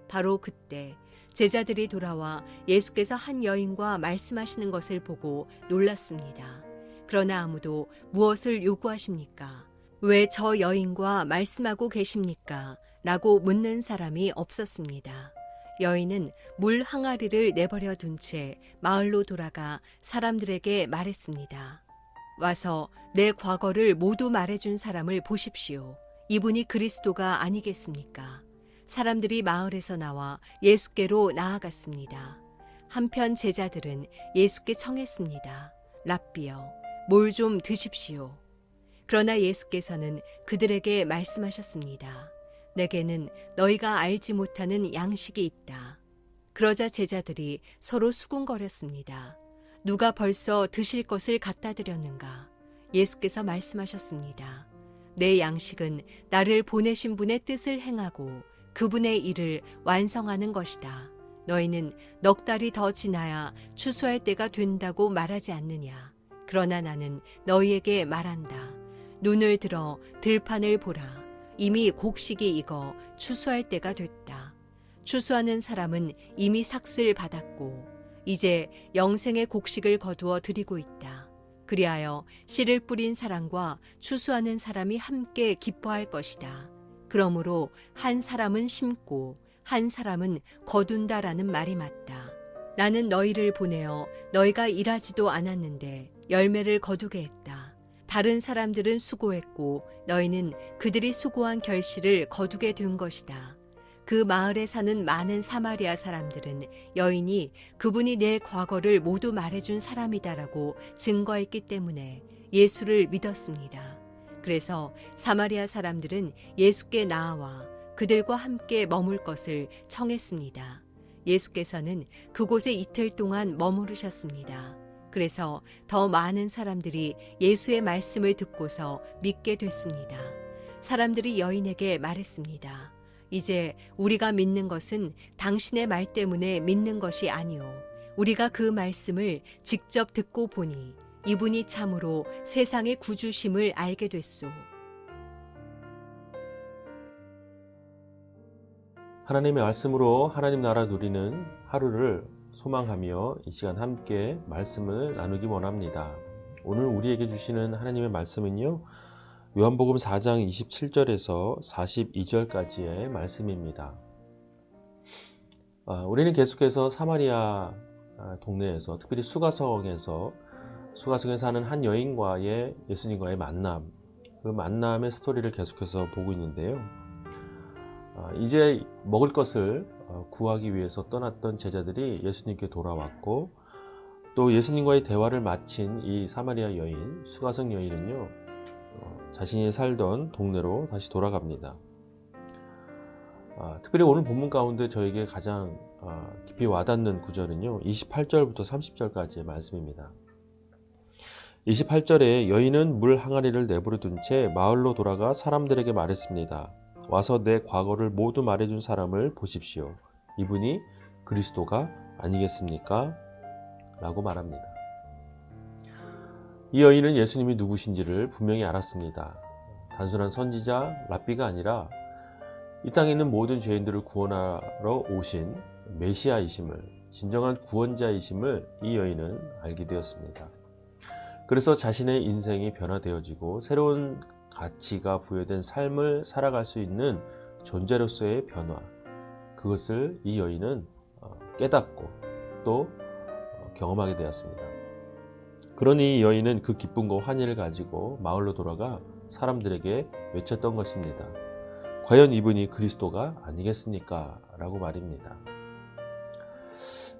바로 그때 제자들이 돌아와 예수께서 한 여인과 말씀하시는 것을 보고 놀랐습니다. 그러나 아무도 무엇을 요구하십니까? 왜 저 여인과 말씀하고 계십니까? 라고 묻는 사람이 없었습니다. 여인은 물 항아리를 내버려 둔 채 마을로 돌아가 사람들에게 말했습니다. 와서 내 과거를 모두 말해준 사람을 보십시오. 이분이 그리스도가 아니겠습니까? 사람들이 마을에서 나와 예수께로 나아갔습니다. 한편 제자들은 예수께 청했습니다. 랍비여, 뭘 좀 드십시오. 그러나 예수께서는 그들에게 말씀하셨습니다. 내게는 너희가 알지 못하는 양식이 있다. 그러자 제자들이 서로 수군거렸습니다. 누가 벌써 드실 것을 갖다 드렸는가? 예수께서 말씀하셨습니다. 내 양식은 나를 보내신 분의 뜻을 행하고 그분의 일을 완성하는 것이다. 너희는 넉 달이 더 지나야 추수할 때가 된다고 말하지 않느냐. 그러나 나는 너희에게 말한다. 눈을 들어 들판을 보라. 이미 곡식이 익어 추수할 때가 됐다. 추수하는 사람은 이미 삭슬 받았고 이제 영생의 곡식을 거두어 드리고 있다. 그리하여 씨를 뿌린 사람과 추수하는 사람이 함께 기뻐할 것이다. 그러므로 한 사람은 심고 한 사람은 거둔다라는 말이 맞다. 나는 너희를 보내어 너희가 일하지도 않았는데 열매를 거두게 했다. 다른 사람들은 수고했고 너희는 그들이 수고한 결실을 거두게 된 것이다. 그 마을에 사는 많은 사마리아 사람들은 여인이 그분이 내 과거를 모두 말해준 사람이다라고 증거했기 때문에 예수를 믿었습니다. 그래서 사마리아 사람들은 예수께 나아와 그들과 함께 머물 것을 청했습니다. 예수께서는 그곳에 이틀 동안 머무르셨습니다. 그래서 더 많은 사람들이 예수의 말씀을 듣고서 믿게 됐습니다. 사람들이 여인에게 말했습니다. 이제 우리가 믿는 것은 당신의 말 때문에 믿는 것이 아니오. 우리가 그 말씀을 직접 듣고 보니 이분이 참으로 세상의 구주심을 알게 됐소. 하나님의 말씀으로 하나님 나라 누리는 하루를 소망하며 이 시간 함께 말씀을 나누기 원합니다. 오늘 우리에게 주시는 하나님의 말씀은요, 요한복음 4장 27절에서 42절까지의 말씀입니다. 우리는 계속해서 사마리아 동네에서, 특별히 수가성에 사는 한 여인과의 예수님과의 만남, 그 만남의 스토리를 계속해서 보고 있는데요. 이제 먹을 것을 구하기 위해서 떠났던 제자들이 예수님께 돌아왔고, 또 예수님과의 대화를 마친 이 사마리아 여인, 수가성 여인은요, 자신이 살던 동네로 다시 돌아갑니다. 특별히 오늘 본문 가운데 저에게 가장 깊이 와닿는 구절은요, 28절부터 30절까지의 말씀입니다. 28절에 여인은 물 항아리를 내버려 둔 채 마을로 돌아가 사람들에게 말했습니다. 와서 내 과거를 모두 말해준 사람을 보십시오. 이분이 그리스도가 아니겠습니까? 라고 말합니다. 이 여인은 예수님이 누구신지를 분명히 알았습니다. 단순한 선지자, 랍비가 아니라 이 땅에 있는 모든 죄인들을 구원하러 오신 메시아이심을, 진정한 구원자이심을 이 여인은 알게 되었습니다. 그래서 자신의 인생이 변화되어지고 새로운 가치가 부여된 삶을 살아갈 수 있는 존재로서의 변화, 그것을 이 여인은 깨닫고 또 경험하게 되었습니다. 그러니 이 여인은 그 기쁨과 환희를 가지고 마을로 돌아가 사람들에게 외쳤던 것입니다. 과연 이분이 그리스도가 아니겠습니까? 라고 말입니다.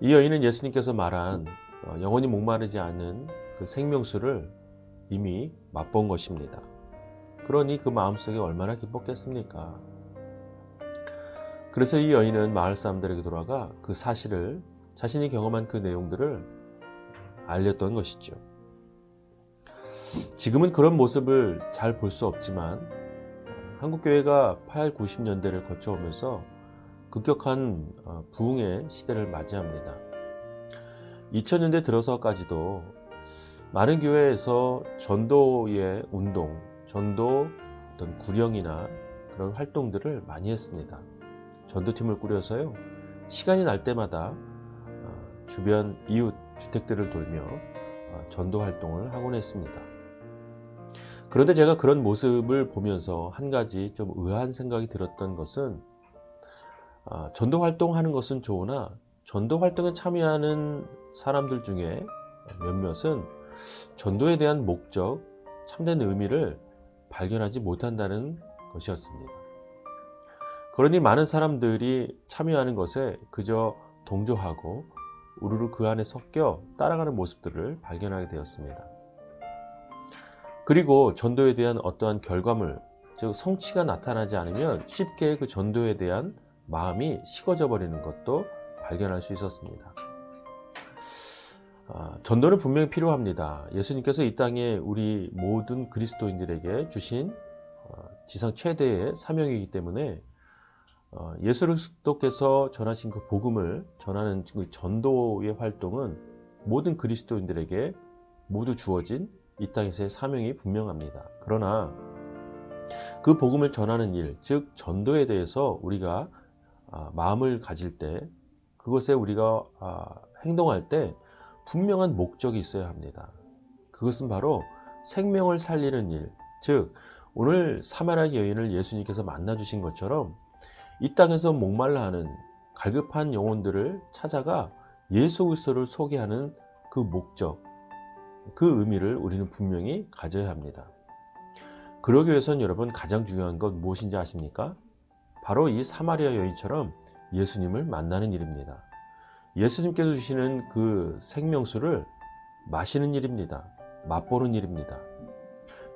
이 여인은 예수님께서 말한 영원히 목마르지 않은 그 생명수를 이미 맛본 것입니다. 그러니 그 마음속에 얼마나 기뻤겠습니까? 그래서 이 여인은 마을 사람들에게 돌아가 그 사실을, 자신이 경험한 그 내용들을 알렸던 것이죠. 지금은 그런 모습을 잘 볼 수 없지만 한국교회가 8, 90년대를 거쳐오면서 급격한 부흥의 시대를 맞이합니다. 2000년대 들어서까지도 많은 교회에서 전도의 운동, 전도 어떤 구령이나 그런 활동들을 많이 했습니다. 전도팀을 꾸려서요, 시간이 날 때마다 주변 이웃 주택들을 돌며 전도 활동을 하곤 했습니다. 그런데 제가 그런 모습을 보면서 한 가지 좀 의아한 생각이 들었던 것은, 전도 활동하는 것은 좋으나 전도 활동에 참여하는 사람들 중에 몇몇은 전도에 대한 목적, 참된 의미를 발견하지 못한다는 것이었습니다. 그러니 많은 사람들이 참여하는 것에 그저 동조하고 우르르 그 안에 섞여 따라가는 모습들을 발견하게 되었습니다. 그리고 전도에 대한 어떠한 결과물, 즉 성취가 나타나지 않으면 쉽게 그 전도에 대한 마음이 식어져 버리는 것도 발견할 수 있었습니다. 전도는 분명히 필요합니다. 예수님께서 이 땅에 우리 모든 그리스도인들에게 주신 지상 최대의 사명이기 때문에 예수 그리스도께서 전하신 그 복음을 전하는 그 전도의 활동은 모든 그리스도인들에게 모두 주어진 이 땅에서의 사명이 분명합니다. 그러나 그 복음을 전하는 일, 즉 전도에 대해서 우리가 마음을 가질 때, 그것에 우리가 행동할 때 분명한 목적이 있어야 합니다. 그것은 바로 생명을 살리는 일, 즉 오늘 사마리아 여인을 예수님께서 만나주신 것처럼 이 땅에서 목말라 하는 갈급한 영혼들을 찾아가 예수 그리스도를 소개하는 그 목적, 그 의미를 우리는 분명히 가져야 합니다. 그러기 위해서는 여러분 가장 중요한 건 무엇인지 아십니까? 바로 이 사마리아 여인처럼 예수님을 만나는 일입니다. 예수님께서 주시는 그 생명수를 마시는 일입니다. 맛보는 일입니다.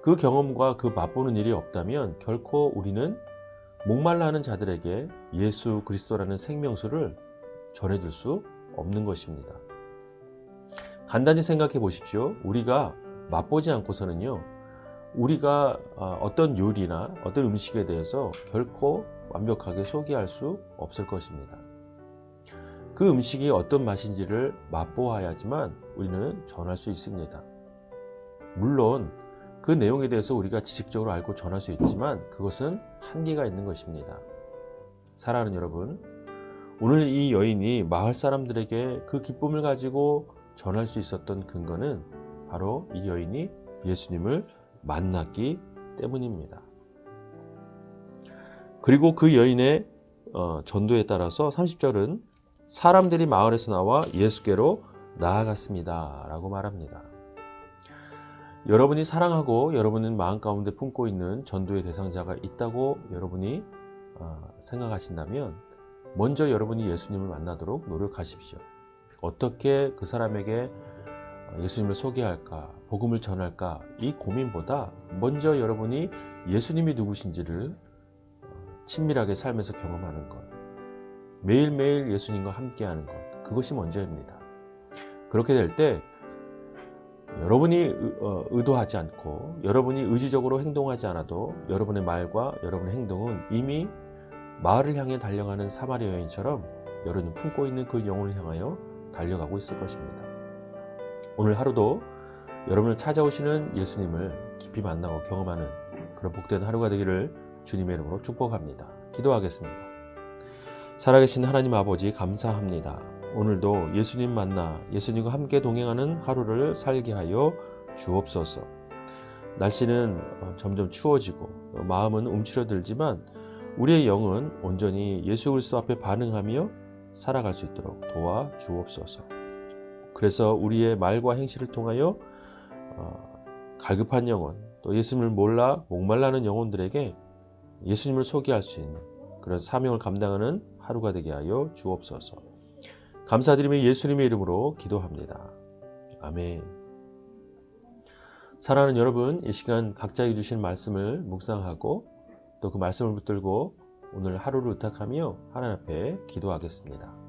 그 경험과 그 맛보는 일이 없다면 결코 우리는 목말라 하는 자들에게 예수 그리스도라는 생명수를 전해줄 수 없는 것입니다. 간단히 생각해 보십시오. 우리가 맛보지 않고서는요, 우리가 어떤 요리나 어떤 음식에 대해서 결코 완벽하게 소개할 수 없을 것입니다. 그 음식이 어떤 맛인지를 맛보아야지만 우리는 전할 수 있습니다. 물론 그 내용에 대해서 우리가 지식적으로 알고 전할 수 있지만 그것은 한계가 있는 것입니다. 사랑하는 여러분, 오늘 이 여인이 마을 사람들에게 그 기쁨을 가지고 전할 수 있었던 근거는 바로 이 여인이 예수님을 만났기 때문입니다. 그리고 그 여인의 전도에 따라서 30절은 사람들이 마을에서 나와 예수께로 나아갔습니다 라고 말합니다. 여러분이 사랑하고 여러분은 마음 가운데 품고 있는 전도의 대상자가 있다고 여러분이 생각하신다면 먼저 여러분이 예수님을 만나도록 노력하십시오. 어떻게 그 사람에게 예수님을 소개할까, 복음을 전할까, 이 고민보다 먼저 여러분이 예수님이 누구신지를 친밀하게 삶에서 경험하는 것, 매일매일 예수님과 함께하는 것, 그것이 먼저입니다. 그렇게 될 때 여러분이 의도하지 않고 여러분이 의지적으로 행동하지 않아도 여러분의 말과 여러분의 행동은 이미 마을을 향해 달려가는 사마리아 여인처럼 여러분이 품고 있는 그 영혼을 향하여 달려가고 있을 것입니다. 오늘 하루도 여러분을 찾아오시는 예수님을 깊이 만나고 경험하는 그런 복된 하루가 되기를 주님의 이름으로 축복합니다. 기도하겠습니다. 살아계신 하나님 아버지, 감사합니다. 오늘도 예수님 만나 예수님과 함께 동행하는 하루를 살게 하여 주옵소서. 날씨는 점점 추워지고 마음은 움츠러들지만 우리의 영은 온전히 예수 그리스도 앞에 반응하며 살아갈 수 있도록 도와 주옵소서. 그래서 우리의 말과 행실을 통하여 갈급한 영혼, 또 예수님을 몰라 목말라는 영혼들에게 예수님을 소개할 수 있는 그런 사명을 감당하는 하루가 되게 하여 주옵소서. 감사드리며 예수님의 이름으로 기도합니다. 아멘. 사랑하는 여러분, 이 시간 각자에게 주신 말씀을 묵상하고 또 그 말씀을 붙들고 오늘 하루를 의탁하며 하나님 앞에 기도하겠습니다.